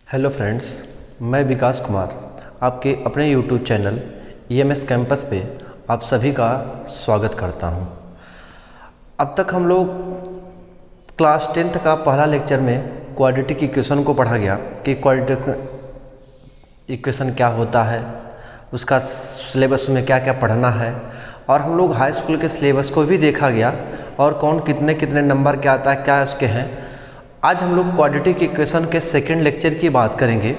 Hello friends, मैं विकास कुमार आपके अपने यूट्यूब चैनल EMS कैंपस पे आप सभी का स्वागत करता हूं। अब तक हम लोग क्लास 10th का पहला लेक्चर में क्वाड्रेटिक इक्वेशन को पढ़ा गया कि क्वाड्रेटिक इक्वेशन क्या होता है, उसका सिलेबस में क्या क्या पढ़ना है, और हम लोग हाई स्कूल के सिलेबस को भी देखा गया और कौन कितने कितने नंबर क्या आता है, क्या उसके हैं। आज हम लोग क्वाड्रेटिक इक्वेशन के सेकेंड लेक्चर की बात करेंगे।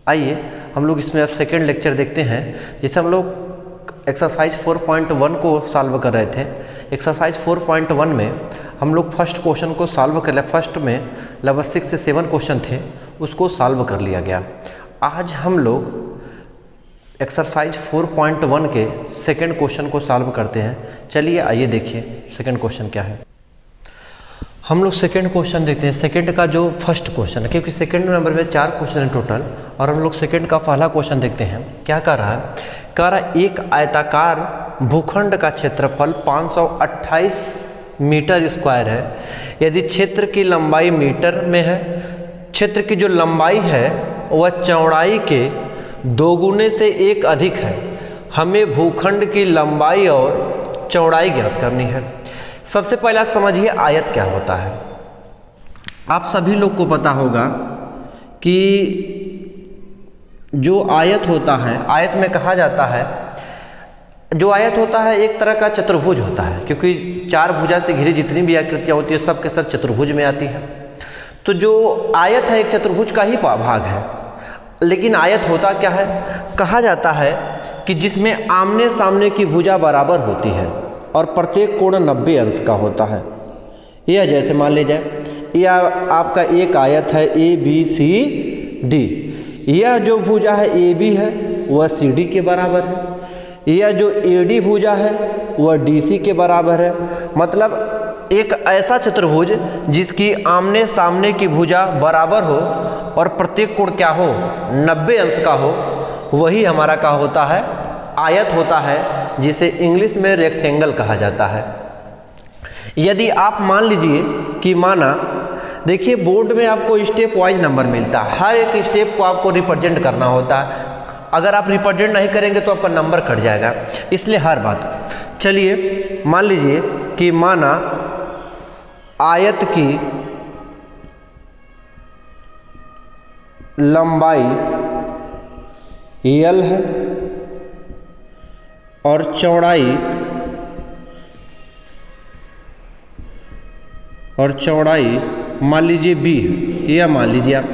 आइए हम लोग इसमें अब सेकेंड लेक्चर देखते हैं। जैसे हम लोग एक्सरसाइज 4.1 को सॉल्व कर रहे थे। एक्सरसाइज 4.1 में हम लोग फर्स्ट क्वेश्चन को सॉल्व कर लिया। फर्स्ट में लगभग 6 से 7 क्वेश्चन थे, उसको सॉल्व कर लिया गया। आज हम लोग एक्सरसाइज 4.1 के सेकेंड क्वेश्चन को सॉल्व करते हैं। चलिए आइए देखिए सेकेंड क्वेश्चन क्या है। हम लोग सेकेंड क्वेश्चन देखते हैं। सेकेंड का जो फर्स्ट क्वेश्चन है, क्योंकि सेकेंड नंबर में 4 क्वेश्चन है टोटल, और हम लोग सेकेंड का पहला क्वेश्चन देखते हैं। क्या कह रहा है? कह रहा है एक आयताकार भूखंड का क्षेत्रफल 528 मीटर स्क्वायर है। यदि क्षेत्र की लंबाई मीटर में है, क्षेत्र की जो लंबाई है वह चौड़ाई के 2 गुने से 1 अधिक है। हमें भूखंड की लंबाई और चौड़ाई ज्ञात करनी है। सबसे पहला समझिए आयत क्या होता है। आप सभी लोग को पता होगा कि जो आयत होता है, आयत में कहा जाता है, जो आयत होता है एक तरह का चतुर्भुज होता है, क्योंकि 4 भुजा से घिरी जितनी भी आकृतियाँ होती है सब के सब चतुर्भुज में आती है। तो जो आयत है एक चतुर्भुज का ही भाग है। लेकिन आयत होता क्या है? कहा जाता है कि जिसमें आमने सामने की भुजा बराबर होती है और प्रत्येक कोण 90 अंश का होता है। यह जैसे मान ले जाए, यह आपका एक आयत है ABCD। यह जो भुजा है AB है वह CD के बराबर है। यह जो AD भुजा है वह DC के बराबर है। मतलब एक ऐसा चतुर्भुज जिसकी आमने सामने की भुजा बराबर हो और प्रत्येक कोण क्या हो, 90 अंश का हो, वही हमारा क्या होता है? आयत होता है, जिसे इंग्लिश में रेक्टेंगल कहा जाता है। यदि आप मान लीजिए कि माना, देखिए बोर्ड में आपको स्टेप वाइज नंबर मिलता है, हर एक स्टेप को आपको रिप्रेजेंट करना होता है। अगर आप रिप्रेजेंट नहीं करेंगे तो आपका नंबर कट जाएगा, इसलिए हर बात। चलिए मान लीजिए कि माना आयत की लंबाई L है और चौड़ाई मान लीजिए B है। यह मान लीजिए आप,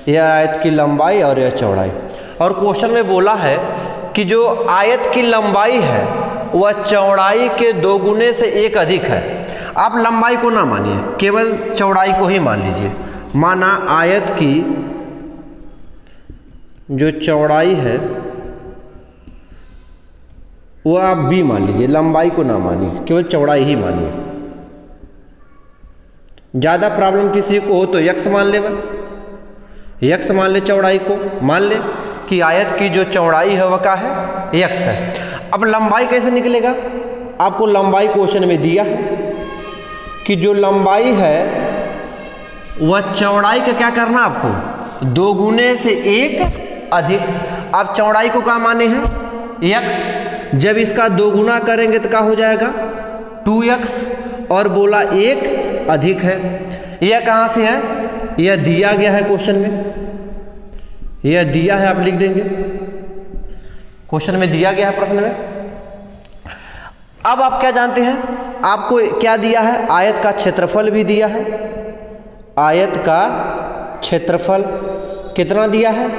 यह आयत की लंबाई और यह चौड़ाई। और क्वेश्चन में बोला है कि जो आयत की लंबाई है वह चौड़ाई के 2 गुने से 1 अधिक है। आप लंबाई को ना मानिए, केवल चौड़ाई को ही मान लीजिए। माना आयत की जो चौड़ाई है वो आप B मान लीजिए, लंबाई को ना मानिए, केवल चौड़ाई ही मानिए। ज़्यादा प्रॉब्लम किसी को हो तो x मान ले, x मान ले, चौड़ाई को मान ले कि आयत की जो चौड़ाई है वह क्या है? x है। अब लंबाई कैसे निकलेगा? आपको लंबाई क्वेश्चन में दिया है कि जो लंबाई है वह चौड़ाई का क्या करना आपको? 2 गुने से 1 अधिक। आप चौड़ाई को क्या माने हैं? x। जब इसका 2 गुना करेंगे तो क्या हो जाएगा? 2x, और बोला 1 अधिक है। यह कहाँ से है? यह दिया गया है क्वेश्चन में, यह दिया है, आप लिख देंगे, क्वेश्चन में दिया गया है, प्रश्न में। अब आप क्या जानते हैं? आपको क्या दिया है? आयत का क्षेत्रफल भी दिया है। आयत का क्षेत्रफल कितना दिया है?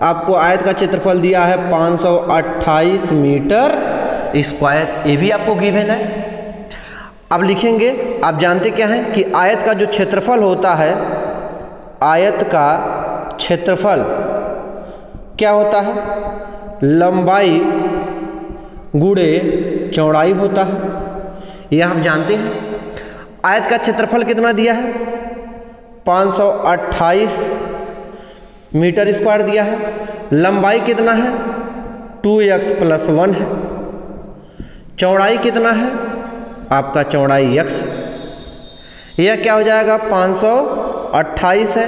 आपको आयत का क्षेत्रफल दिया है 528 मीटर स्क्वायर। ये भी आपको गिवन है। अब लिखेंगे, आप जानते क्या हैं कि आयत का जो क्षेत्रफल होता है, आयत का क्षेत्रफल क्या होता है? लंबाई गुणे चौड़ाई होता है। यह आप जानते हैं। आयत का क्षेत्रफल कितना दिया है? 528 मीटर स्क्वायर दिया है। लंबाई कितना है? 2x + 1 है। चौड़ाई कितना है? आपका चौड़ाई x। यह क्या हो जाएगा? 528 है।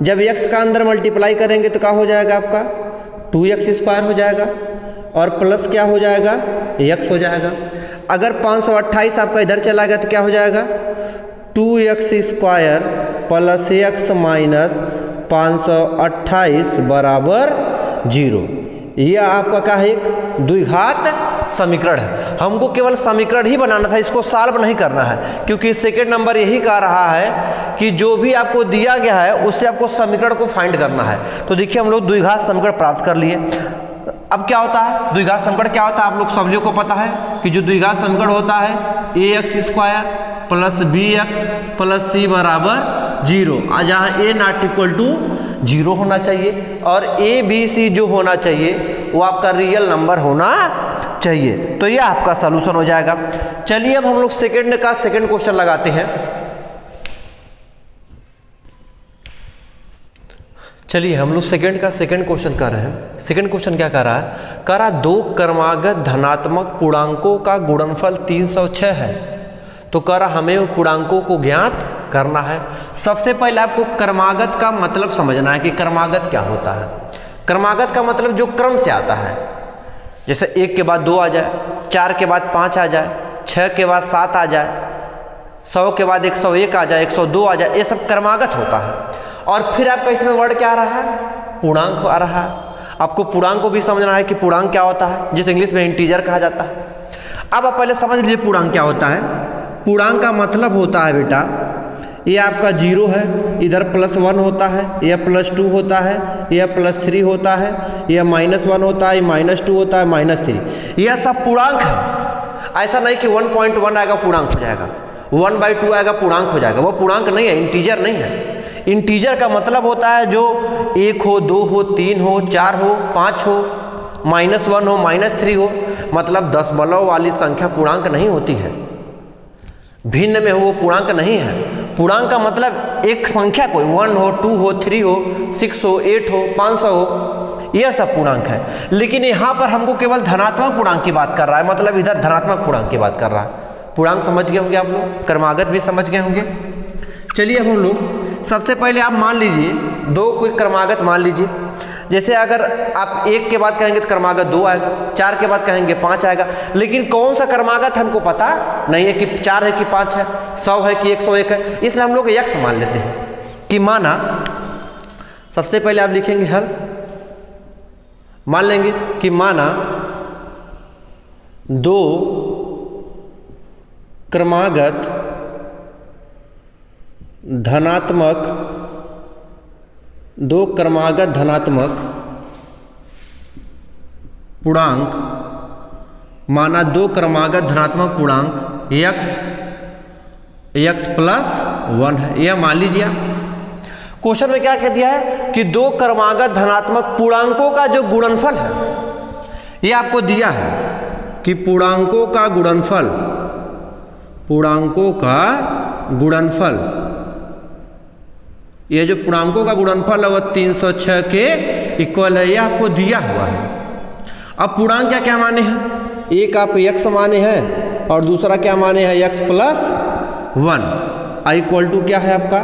जब x का अंदर मल्टीप्लाई करेंगे तो क्या हो जाएगा आपका 2x² हो जाएगा और प्लस क्या हो जाएगा x हो जाएगा। अगर 528 आपका इधर चला गया तो क्या हो जाएगा 2x² प्लस x माइनस 528 बराबर 0। यह आपका क्या है एक द्विघात समीकरण है। हमको केवल समीकरण ही बनाना था, इसको सॉल्व नहीं करना है, क्योंकि सेकंड नंबर यही कह रहा है कि जो भी आपको दिया गया है उससे आपको समीकरण को फाइंड करना है। तो देखिए हम लोग द्विघात समीकरण प्राप्त कर लिए। अब क्या होता है द्विघात समीकरण क्या होता है, आप लोग सब लोगों को पता है कि जो द्विघात समीकरण होता है ax² plus bx plus c बराबर 0, जहाँ a नॉट इक्वल टू 0 होना चाहिए और a b c जो होना चाहिए वो आपका रियल नंबर होना चाहिए। तो ये आपका सॉल्यूशन हो जाएगा। चलिए अब हम लोग सेकंड क्वेश्चन लगाते हैं। चलिए हम लोग सेकंड क्वेश्चन कर रहे हैं। सेकंड क्वेश्चन क्या कर रहा है, कह रहा दो क्रमागत धनात्मक पूर्णांकों का गुणनफल 306 है। तो कह रहा हमें उन पूर्णांकों को ज्ञात करना है। सबसे पहले आपको क्रमागत का मतलब समझना है कि क्रमागत क्या होता है। क्रमागत का मतलब जो क्रम से आता है, जैसे 1 के बाद 2 आ जाए, 4 के बाद 5 आ जाए, 6 के बाद 7 आ जाए, 100 के बाद 101 आ जाए, 102 आ जाए, ये सब क्रमागत होता है। और फिर आपका इसमें वर्ड क्या आ रहा है, पूर्णांक आ रहा है। आपको पूर्णांक को भी समझना है कि पूर्णांक क्या होता है, जिसे इंग्लिश में इंटीजर कहा जाता है। अब आप पहले समझ लीजिए पूर्णांक क्या होता है। पूर्णांक का मतलब होता है बेटा, ये आपका 0 है, इधर +1 होता है, यह +2 होता है, यह +3 होता है, यह -1 होता है, -2 होता है, -3, यह सब पूर्णांक है। ऐसा नहीं कि 1.1 आएगा पूर्णांक हो जाएगा, 1/2 आएगा पूर्णांक हो जाएगा, वो पूर्णांक नहीं है, इंटीजर नहीं है। इंटीजर का मतलब होता है जो 1 हो, 2 हो, 3 हो, 4 हो, 5 हो, -1 हो, -3 हो, मतलब दशमलव वाली संख्या पूर्णांक नहीं होती है। भिन्न में हो वो पूर्णांक नहीं है। पूर्णांक का मतलब एक संख्या कोई 1 हो, 2 हो, 3 हो, 6 हो, 8 हो, 500 हो, यह सब पूर्णांक है। लेकिन यहाँ पर हमको केवल धनात्मक पूर्णांक की बात कर रहा है, मतलब इधर धनात्मक पूर्णांक की बात कर रहा है। पूर्णांक समझ गए होंगे आप लोग, क्रमागत भी समझ गए होंगे। चलिए अब हम लोग सबसे पहले आप मान लीजिए दो कोई क्रमागत मान लीजिए। जैसे अगर आप 1 के बाद कहेंगे तो क्रमागत 2 आएगा, 4 के बाद कहेंगे 5 आएगा। लेकिन कौन सा क्रमागत हमको पता नहीं है कि 4 है कि 5 है, 100 है कि 101 है, इसलिए हम लोग x मान लेते हैं कि माना। सबसे पहले आप लिखेंगे हल, मान लेंगे कि माना 2 क्रमागत धनात्मक पूर्णांक, माना 2 क्रमागत धनात्मक पूर्णांक x +1 है, यह मान लीजिए। क्वेश्चन में क्या कह दिया है कि 2 क्रमागत धनात्मक पूर्णांकों का जो गुणनफल है, यह आपको दिया है कि पूर्णांकों का गुणनफल, ये जो पूर्णांकों का गुणनफल है वह 306 के इक्वल है, यह आपको दिया हुआ है। अब पूर्णांक क्या क्या माने हैं, एक आप x माने हैं और दूसरा क्या माने हैं x +1, इक्वल टू क्या है आपका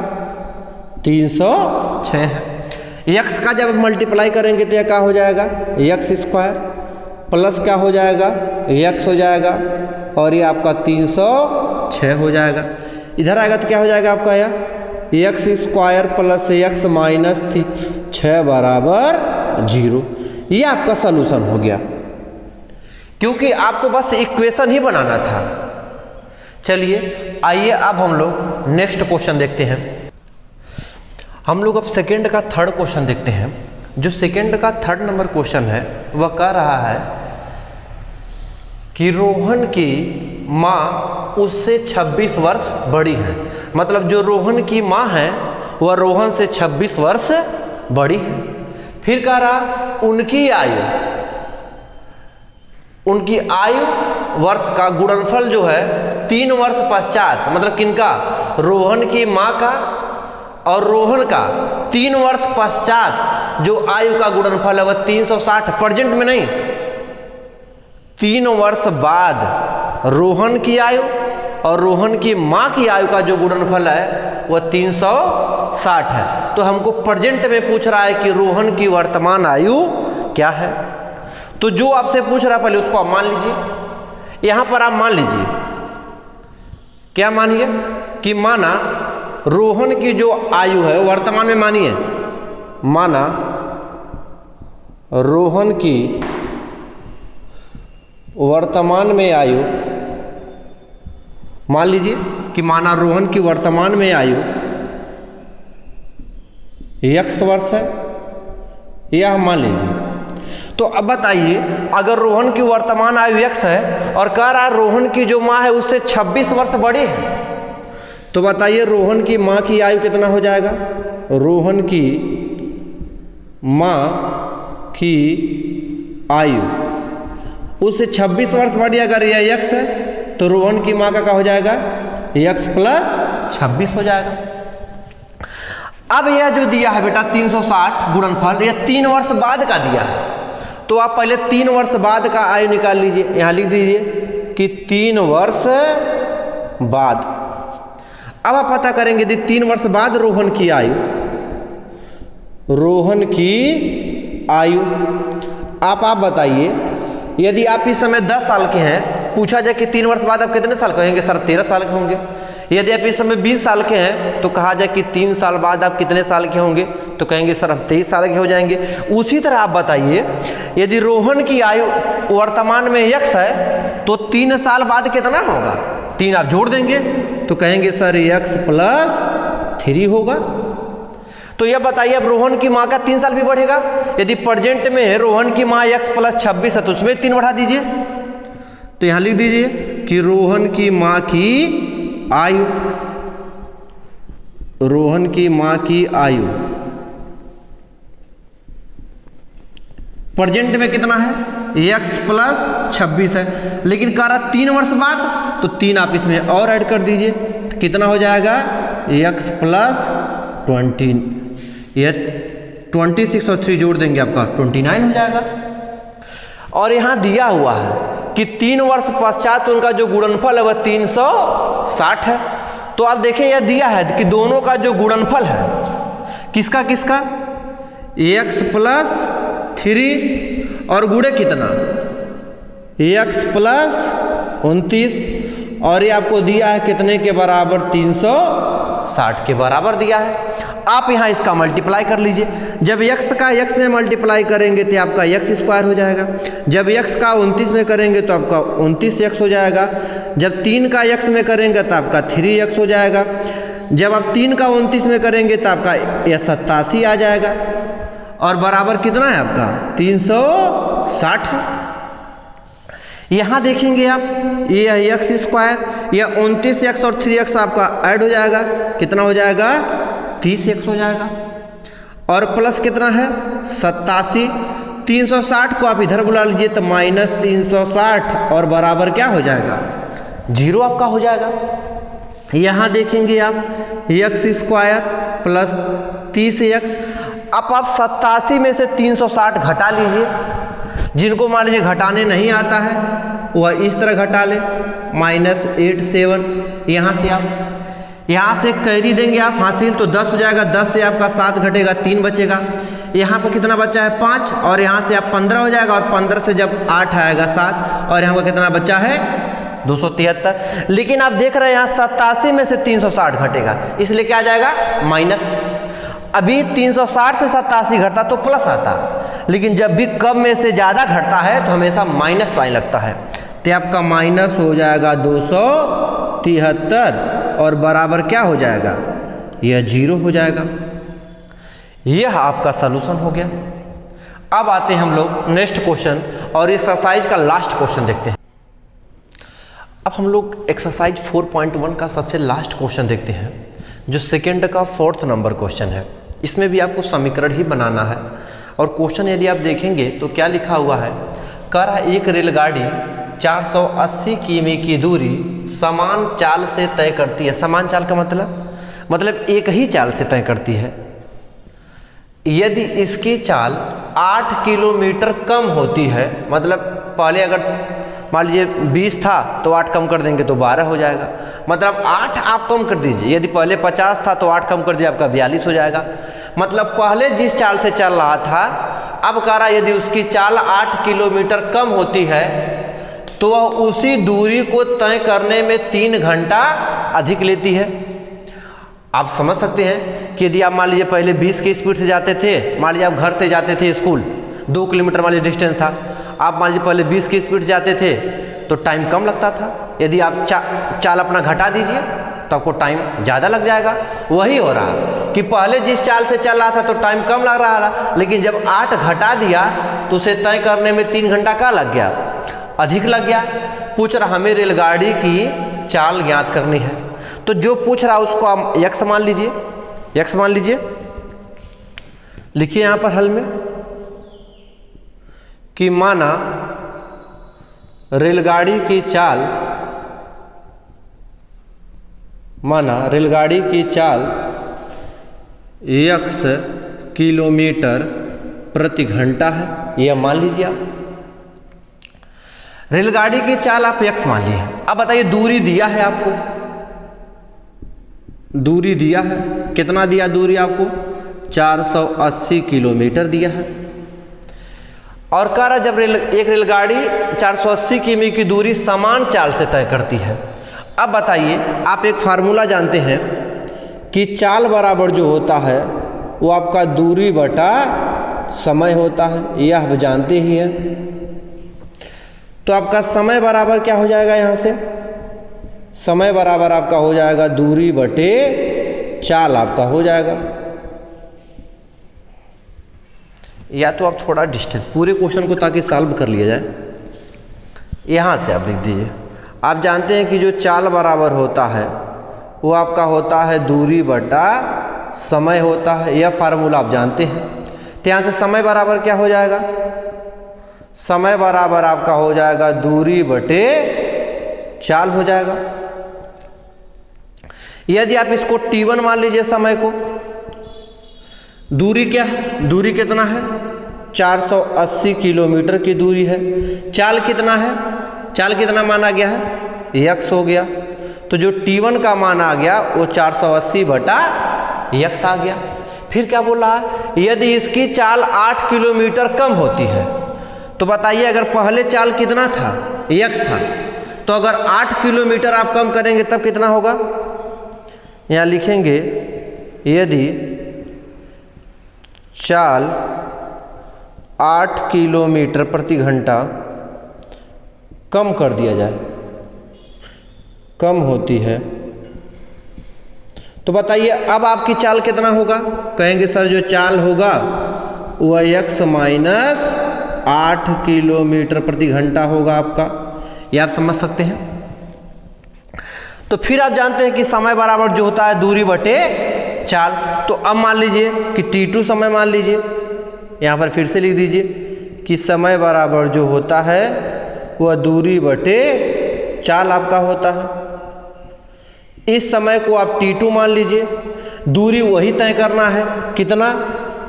306 है। x का जब मल्टीप्लाई करेंगे तो क्या हो जाएगा x² प्लस क्या हो जाएगा x हो जाएगा और ये आपका 306 हो जाएगा। इधर आएगा तो क्या हो जाएगा आपका यह x² प्लस x माइनस 6 बराबर 0। ये आपका सॉल्यूशन हो गया, क्योंकि आपको बस इक्वेशन ही बनाना था। चलिए आइए अब हम लोग नेक्स्ट क्वेश्चन देखते हैं। हम लोग अब सेकंड का थर्ड क्वेश्चन देखते हैं। जो सेकंड का थर्ड नंबर क्वेश्चन है वह कह रहा है कि रोहन की माँ उससे 26 वर्ष बड़ी है। मतलब जो रोहन की माँ है वह रोहन से 26 वर्ष बड़ी है। फिर कह रहा उनकी आयु वर्ष का गुणनफल जो है 3 वर्ष पश्चात, मतलब किनका, रोहन की माँ का और रोहन का 3 वर्ष पश्चात जो आयु का गुणनफल है वह 360, प्रेजेंट में नहीं, 3 वर्ष बाद रोहन की आयु और रोहन की माँ की आयु का जो गुणनफल है वह 360 360 है। तो हमको प्रेजेंट में पूछ रहा है कि रोहन की वर्तमान आयु क्या है। तो जो आपसे पूछ रहा है पहले उसको आप मान लीजिए। यहां पर आप मान लीजिए, क्या मानिए कि माना रोहन की जो आयु है वर्तमान में, मानिए माना रोहन की वर्तमान में आयु, मान लीजिए कि माना रोहन की वर्तमान में आयु x वर्ष है, यह मान लीजिए। तो अब बताइए, अगर रोहन की वर्तमान आयु x है और कह रहा है रोहन की जो माँ है उससे 26 वर्ष बड़ी है, तो बताइए रोहन की माँ की आयु कितना हो जाएगा। रोहन की माँ की आयु उससे 26 वर्ष बड़ी अगर यह x है तो रोहन की माँ का क्या हो जाएगा, x प्लस 26 हो जाएगा। अब यह जो दिया है बेटा 360 गुणनफल, यह 3 वर्ष बाद का दिया है। तो आप पहले 3 वर्ष बाद का आयु निकाल लीजिए। यहाँ लिख दीजिए कि 3 वर्ष बाद। अब आप पता करेंगे यदि 3 वर्ष बाद रोहन की आयु, रोहन की आयु आप बताइए, यदि आप इस समय 10 साल के हैं, पूछा जाए कि 3 वर्ष बाद आप कितने साल के होंगे, सर 13 साल के होंगे। यदि आप इस समय 20 साल के हैं तो कहा जाए कि 3 साल बाद आप कितने साल के होंगे, तो कहेंगे सर हम 23 साल के हो जाएंगे। उसी तरह आप बताइए, यदि रोहन की आयु वर्तमान में x है तो 3 साल बाद कितना होगा, 3 आप जोड़ देंगे तो कहेंगे सर x प्लस 3 होगा। तो यह बताइए अब रोहन की माँ का 3 साल भी बढ़ेगा। यदि प्रेजेंट में रोहन की माँ x प्लस 26 है तो उसमें 3 बढ़ा दीजिए। तो यहां लिख दीजिए कि रोहन की माँ की आयु, रोहन की माँ की आयु प्रेजेंट में कितना है, x प्लस 26 है, लेकिन कह रहा 3 वर्ष बाद, तो 3 आप इसमें और ऐड कर दीजिए तो कितना हो जाएगा, x प्लस 20, यह 26 और 3 जोड़ देंगे आपका 29 हो जाएगा। और यहां दिया हुआ है कि 3 वर्ष पश्चात उनका जो गुणनफल है वह 360 है। तो आप देखिए यह दिया है कि दोनों का जो गुणनफल है किसका किसका, x प्लस 3 और गुणे कितना, x प्लस 29, और ये आपको दिया है कितने के बराबर, 360 के बराबर दिया है। आप यहाँ इसका मल्टीप्लाई कर लीजिए। जब x का x में मल्टीप्लाई करेंगे तो आपका x स्क्वायर हो जाएगा। जब x का 29 में करेंगे तो आपका 29x हो जाएगा। जब 3 का x में करेंगे तो आपका 3x हो जाएगा। जब आप 3 का 29 में करेंगे तो आपका यह 87 आ जाएगा। और बराबर कितना है आपका, 360 है। यहाँ देखेंगे आप, यह x स्क्वायर, यह 29x और 3x आपका ऐड हो जाएगा, कितना हो जाएगा, 30x हो जाएगा। और प्लस कितना है, 87, 360 को आप इधर बुला लीजिए तो माइनस 360 और बराबर क्या हो जाएगा, 0 आपका हो जाएगा। यहाँ देखेंगे आप x स्क्वायर प्लस 30x। अब आप 87 में से 360 घटा लीजिए। जिनको मान लीजिए घटाने नहीं आता है वह इस तरह घटा ले, -87। यहाँ से कैरी देंगे आप हासिल, तो 10 हो जाएगा। 10 से आपका 7 घटेगा, 3 बचेगा। यहाँ पर कितना बचा है, 5, और यहाँ से आप 15 हो जाएगा। और 15 से जब 8 आएगा 7, और यहाँ पर कितना बचा है, 273। लेकिन आप देख रहे हैं यहाँ 87 में से 360 घटेगा, इसलिए क्या आ जाएगा, माइनस। अभी 360 से 87 घटता तो प्लस आता, लेकिन जब भी कम में से ज़्यादा घटता है तो हमेशा माइनस साइन लगता है। तो आपका माइनस हो जाएगा 273 और बराबर क्या हो जाएगा, यह 0 हो जाएगा। यह आपका सलूशन हो गया। अब आते हैं हम लोग नेक्स्ट क्वेश्चन और एक्सरसाइज का लास्ट क्वेश्चन देखते हैं। अब हम लोग एक्सरसाइज 4.1 का सबसे लास्ट क्वेश्चन देखते हैं, जो सेकेंड का 4th नंबर क्वेश्चन है। इसमें भी आपको समीकरण ही बनाना है। और क्वेश्चन यदि आप देखेंगे तो क्या लिखा हुआ है, कह रहा है एक रेलगाड़ी 480 किमी की दूरी समान चाल से तय करती है। समान चाल का मतलब एक ही चाल से तय करती है। यदि इसकी चाल 8 किलोमीटर कम होती है, मतलब पहले अगर मान लीजिए 20 था तो 8 कम कर देंगे तो 12 हो जाएगा। मतलब 8 आप कम कर दीजिए, यदि पहले 50 था तो 8 कम कर दिए आपका 42 हो जाएगा। मतलब पहले जिस चाल से चल रहा था, अब कह रहा यदि उसकी चाल 8 किलोमीटर कम होती है तो वह उसी दूरी को तय करने में 3 घंटा अधिक लेती है। आप समझ सकते हैं कि यदि आप मान लीजिए पहले 20 की स्पीड से जाते थे, मान लीजिए आप घर से जाते थे स्कूल 2 किलोमीटर मान लीजिए डिस्टेंस था, आप मान लीजिए पहले 20 की स्पीड से जाते थे तो टाइम कम लगता था। यदि आप चाल अपना घटा दीजिए तो आपको टाइम ज़्यादा लग जाएगा। वही हो रहा कि पहले जिस चाल से चल रहा था तो टाइम कम लग रहा था, लेकिन जब 8 घटा दिया तो उसे तय करने में 3 घंटा का लग गया, अधिक लग गया। पूछ रहा हमें रेलगाड़ी की चाल ज्ञात करनी है, तो जो पूछ रहा उसको आप यक्स मान लीजिए, यक्स मान लीजिए। लिखिए यहाँ पर हल में कि माना रेलगाड़ी की चाल, माना रेलगाड़ी की चाल x किलोमीटर प्रति घंटा है, यह मान लीजिए आप। रेलगाड़ी की चाल आप x मान लिए। अब बताइए दूरी दिया है आपको, दूरी दिया है, कितना दिया दूरी आपको 480 किलोमीटर दिया है। और कह रहा जब एक रेलगाड़ी 480 किमी की दूरी समान चाल से तय करती है। अब बताइए, आप एक फार्मूला जानते हैं कि चाल बराबर जो होता है वो आपका दूरी बटा समय होता है, यह आप जानते ही हैं। तो आपका समय बराबर क्या हो जाएगा, यहाँ से समय बराबर आपका हो जाएगा दूरी बटे चाल आपका हो जाएगा। या तो आप थोड़ा डिस्टेंस पूरे क्वेश्चन को ताकि सॉल्व कर लिया जाए, यहाँ से आप लिख दीजिए। आप जानते हैं कि जो चाल बराबर होता है वो आपका होता है दूरी बटा समय होता है, यह फार्मूला आप जानते हैं। तो यहाँ से समय बराबर क्या हो जाएगा, समय बराबर आपका हो जाएगा दूरी बटे चाल हो जाएगा। यदि आप इसको t1 मान लीजिए, समय को, दूरी क्या है, दूरी कितना है 480 किलोमीटर की दूरी है। चाल कितना है, चाल कितना माना गया है x हो गया। तो जो t1 का मान आ गया वो 480 बटा x आ गया। फिर क्या बोला, यदि इसकी चाल 8 किलोमीटर कम होती है तो बताइए अगर पहले चाल कितना था x था, तो अगर 8 किलोमीटर आप कम करेंगे तब कितना होगा। यहाँ लिखेंगे यदि चाल 8 किलोमीटर प्रति घंटा कम कर दिया जाए, कम होती है, तो बताइए अब आपकी चाल कितना होगा। कहेंगे सर जो चाल होगा वह x माइनस 8 किलोमीटर प्रति घंटा होगा आपका, यह आप समझ सकते हैं। तो फिर आप जानते हैं कि समय बराबर जो होता है दूरी बटे चाल। तो अब मान लीजिए कि t2 समय मान लीजिए, यहाँ पर फिर से लिख दीजिए कि समय बराबर जो होता है वह दूरी बटे चाल आपका होता है। इस समय को आप t2 मान लीजिए, दूरी वही तय करना है, कितना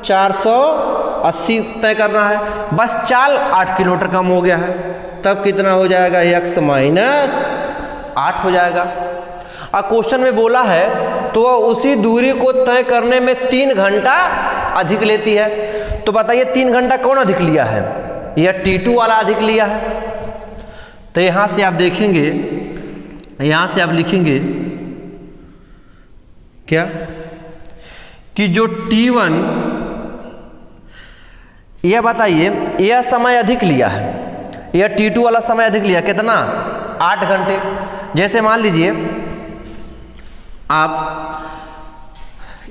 480 तय करना है, बस चाल 8 किलोमीटर कम हो गया है, तब कितना हो जाएगा x माइनस 8 हो जाएगा। और क्वेश्चन में बोला है तो वह उसी दूरी को तय करने में 3 घंटा अधिक लेती है। तो बताइए 3 घंटा कौन अधिक लिया है, यह t2 वाला अधिक लिया है। तो यहाँ से आप देखेंगे, यहाँ से आप लिखेंगे क्या कि जो t1, यह बताइए यह समय अधिक लिया है, यह t2 वाला समय अधिक लिया कितना 8 घंटे। जैसे मान लीजिए आप,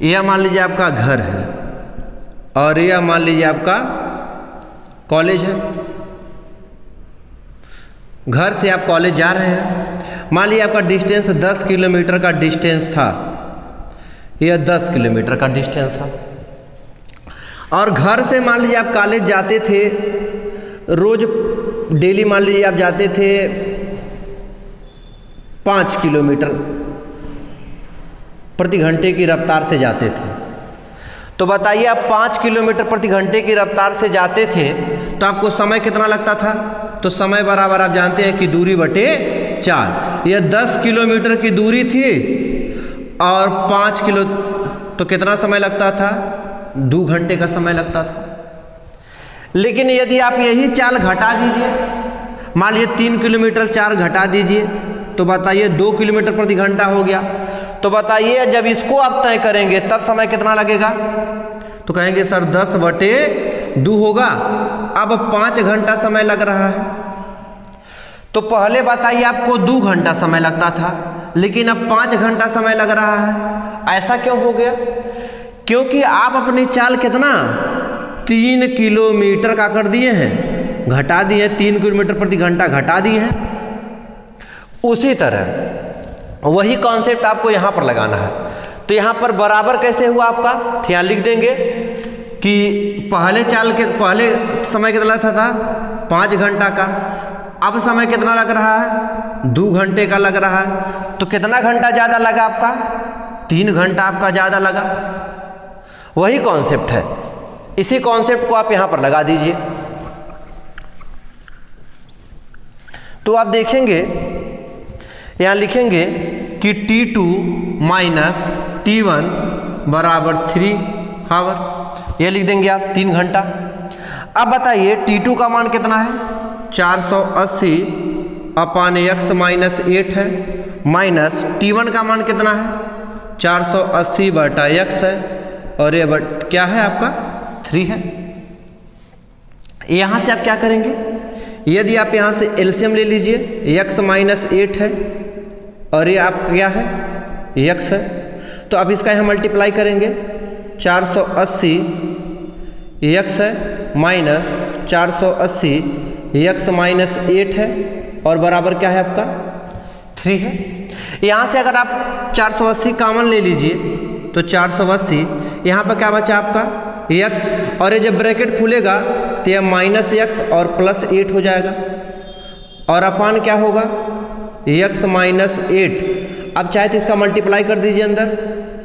यह मान लीजिए आपका घर है और यह मान लीजिए आपका कॉलेज है। घर से आप कॉलेज जा रहे हैं, मान लीजिए आपका डिस्टेंस 10 किलोमीटर का डिस्टेंस था, यह 10 किलोमीटर का डिस्टेंस था। और घर से मान लीजिए आप कॉलेज जाते थे, रोज डेली मान लीजिए आप जाते थे 5 किलोमीटर प्रति घंटे की रफ्तार से जाते थे। तो बताइए आप 5 किलोमीटर प्रति घंटे की रफ्तार से जाते थे तो आपको समय कितना लगता था तो समय बराबर आप जानते हैं कि दूरी बटे 4। यह 10 किलोमीटर की दूरी थी और 5 किलो, तो कितना समय लगता था? 2 घंटे का समय लगता था। लेकिन यदि आप यही चाल घटा दीजिए, मान लीजिए 3 किलोमीटर 4 घटा दीजिए, तो बताइए 2 किलोमीटर प्रति घंटा हो गया। तो बताइए जब इसको आप तय करेंगे तब समय कितना लगेगा? तो कहेंगे सर 10/2 होगा। अब 5 घंटा समय लग रहा है। तो पहले बताइए आपको 2 घंटा समय लगता था, लेकिन अब 5 घंटा समय लग रहा है। ऐसा क्यों हो गया? क्योंकि आप अपनी चाल कितना 3 किलोमीटर का कर दिए हैं, घटा दिए, 3 किलोमीटर प्रति घंटा घटा दिए हैं। उसी तरह वही कॉन्सेप्ट आपको यहाँ पर लगाना है। तो यहाँ पर बराबर कैसे हुआ आपका? तो यहाँ लिख देंगे कि पहले समय कितना लगता था? 5 घंटा का। अब समय कितना लग रहा है? 2 घंटे का लग रहा है। तो कितना घंटा ज़्यादा लगा आपका? 3 घंटा आपका ज़्यादा लगा। वही कॉन्सेप्ट है। इसी कॉन्सेप्ट को आप यहाँ पर लगा दीजिए। तो आप देखेंगे यहाँ लिखेंगे कि T2 माइनस T1 बराबर 3 आवर। ये लिख देंगे आप 3 घंटा। अब बताइए T2 का मान कितना है? 480 अपान x माइनस 8 है, माइनस T1 का मान कितना है? 480 बटा x है, और ये क्या है आपका? 3 है। यहाँ से आप क्या करेंगे? यदि आप यहाँ से एलसीएम ले लीजिए, x माइनस 8 है और ये आपका क्या है? x है। तो अब इसका यहाँ मल्टीप्लाई करेंगे, 480 x है माइनस 480 x माइनस 8 है, और बराबर क्या है आपका? 3 है। यहाँ से अगर आप 480 कॉमन ले लीजिए तो 480, यहाँ पर क्या बचा आपका? x, और ये जब ब्रैकेट खुलेगा तो यह माइनस x और प्लस 8 हो जाएगा, और अपान क्या होगा? x minus 8। अब चाहे तो इसका मल्टीप्लाई कर दीजिए अंदर,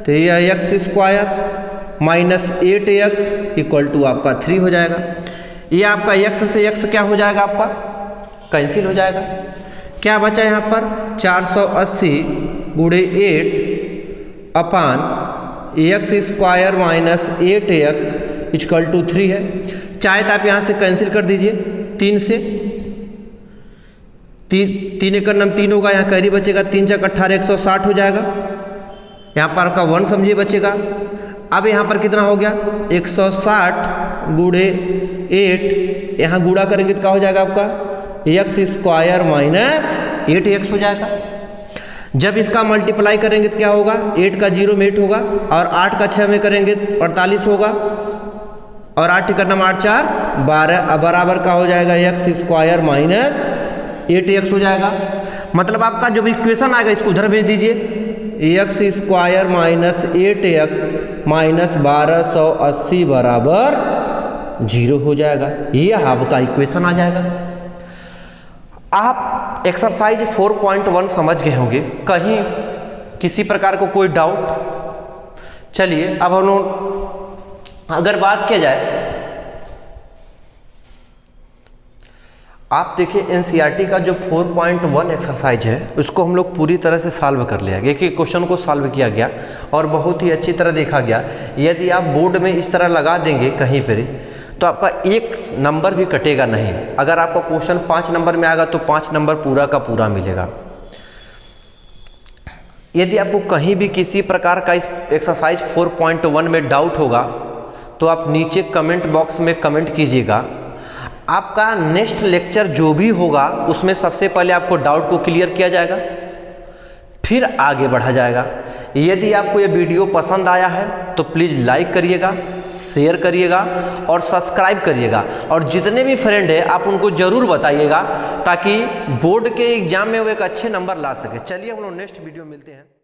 तो यह x square minus 8x equal to आपका 3 हो जाएगा। ये आपका x से x क्या हो जाएगा? आपका कैंसिल हो जाएगा। क्या बचा यहाँ पर? 480 गुणे 8 अपान x square minus 8x equal to 3 है। चाहे तो आप यहाँ से कैंसिल कर दीजिए 3 से, 3 एकड़ नम 3 होगा, यहाँ कैरी बचेगा, 3 × 18 160 हो जाएगा। यहाँ पर आपका 1 समझिए बचेगा। अब यहाँ पर कितना हो गया? 160 गुणे 8, यहाँ गुणा करेंगे तो क्या हो जाएगा आपका? x स्क्वायर माइनस 8x हो जाएगा। जब इसका मल्टीप्लाई करेंगे तो क्या होगा? 8 का 0 में 8 होगा, और 8 का 6 में करेंगे तो 48 होगा, और 8 का 8 4 12। अब बराबर का हो जाएगा x स्क्वायर माइनस 8x हो जाएगा। मतलब आपका जो भी इक्वेशन आएगा इसको उधर भेज दीजिए, x square minus 8x minus 1280 बराबर 0 हो जाएगा। ये आपका इक्वेशन आ जाएगा। आप एक्सरसाइज 4.1 समझ गए होंगे। कहीं किसी प्रकार को कोई डाउट? चलिए अब हम लोग अगर बात किया जाए, आप देखिए एनसीईआरटी का जो 4.1 एक्सरसाइज है उसको हम लोग पूरी तरह से सॉल्व कर लिया गया, कि क्वेश्चन को सॉल्व किया गया और बहुत ही अच्छी तरह देखा गया। यदि आप बोर्ड में इस तरह लगा देंगे कहीं पर तो आपका 1 नंबर भी कटेगा नहीं। अगर आपका क्वेश्चन 5 नंबर में आएगा तो 5 नंबर पूरा का पूरा मिलेगा। यदि आपको कहीं भी किसी प्रकार का इस एक्सरसाइज 4.1 में डाउट होगा तो आप नीचे कमेंट बॉक्स में कमेंट कीजिएगा। आपका नेक्स्ट लेक्चर जो भी होगा उसमें सबसे पहले आपको डाउट को क्लियर किया जाएगा, फिर आगे बढ़ा जाएगा। यदि आपको ये वीडियो पसंद आया है तो प्लीज़ लाइक करिएगा, शेयर करिएगा और सब्सक्राइब करिएगा, और जितने भी फ्रेंड हैं आप उनको ज़रूर बताइएगा ताकि बोर्ड के एग्जाम में वो एक अच्छे नंबर ला सके। चलिए हम लोग नेक्स्ट वीडियो मिलते हैं।